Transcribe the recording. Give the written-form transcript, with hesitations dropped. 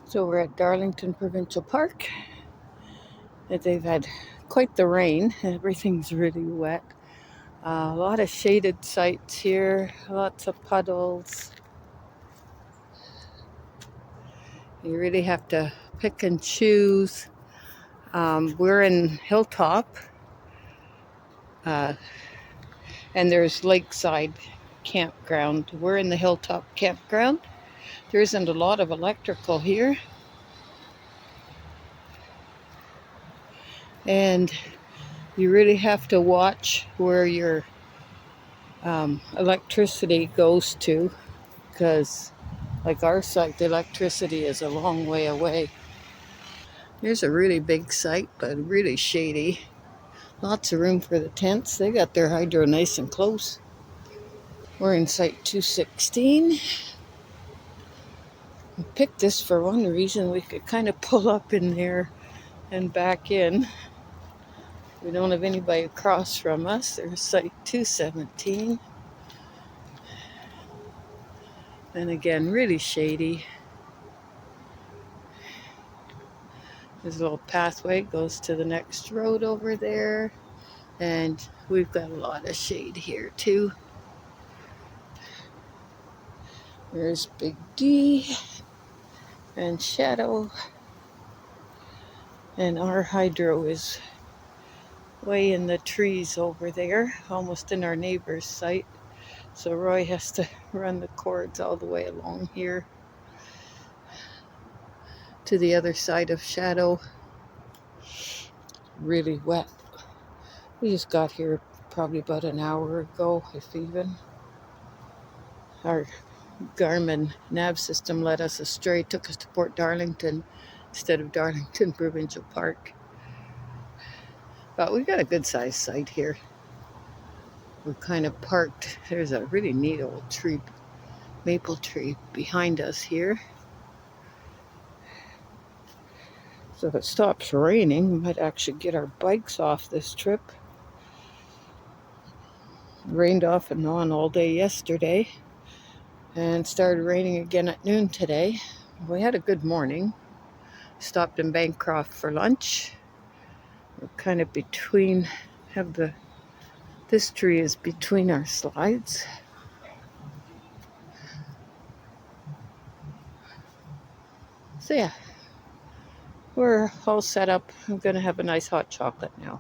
So we're at Darlington Provincial Park. They've had quite the rain. Everything's really wet. A lot of shaded sites here, lots of puddles. You really have to pick and choose. We're in Hilltop, and there's lakeside campground. We're in the Hilltop campground. There isn't a lot of electrical here. And you really have to watch where your electricity goes to, because like our site, the electricity is a long way away. Here's a really big site, but really shady. Lots of room for the tents. They got their hydro nice and close. We're in site 216. We picked this for one reason. We could kind of pull up in there and back in. We don't have anybody across from us. There's site 217. And again, really shady. There's a little pathway, goes to the next road over there. And we've got a lot of shade here too. There's Big D and Shadow. And our hydro is way in the trees over there, almost in our neighbor's site. So Roy has to run the cords all the way along here to the other side of Shadow. Really wet. We just got here probably about an hour ago, if even. Our Garmin nav system led us astray, took us to Port Darlington instead of Darlington Provincial Park. But we got a good sized site here. We're kind of parked. There's a really neat old tree, maple tree behind us here. So if it stops raining, we might actually get our bikes off this trip. It rained off and on all day yesterday and started raining again at noon today. We had a good morning. Stopped in Bancroft for lunch. We're kind of between, this tree is between our slides. So yeah, we're all set up. I'm gonna have a nice hot chocolate now.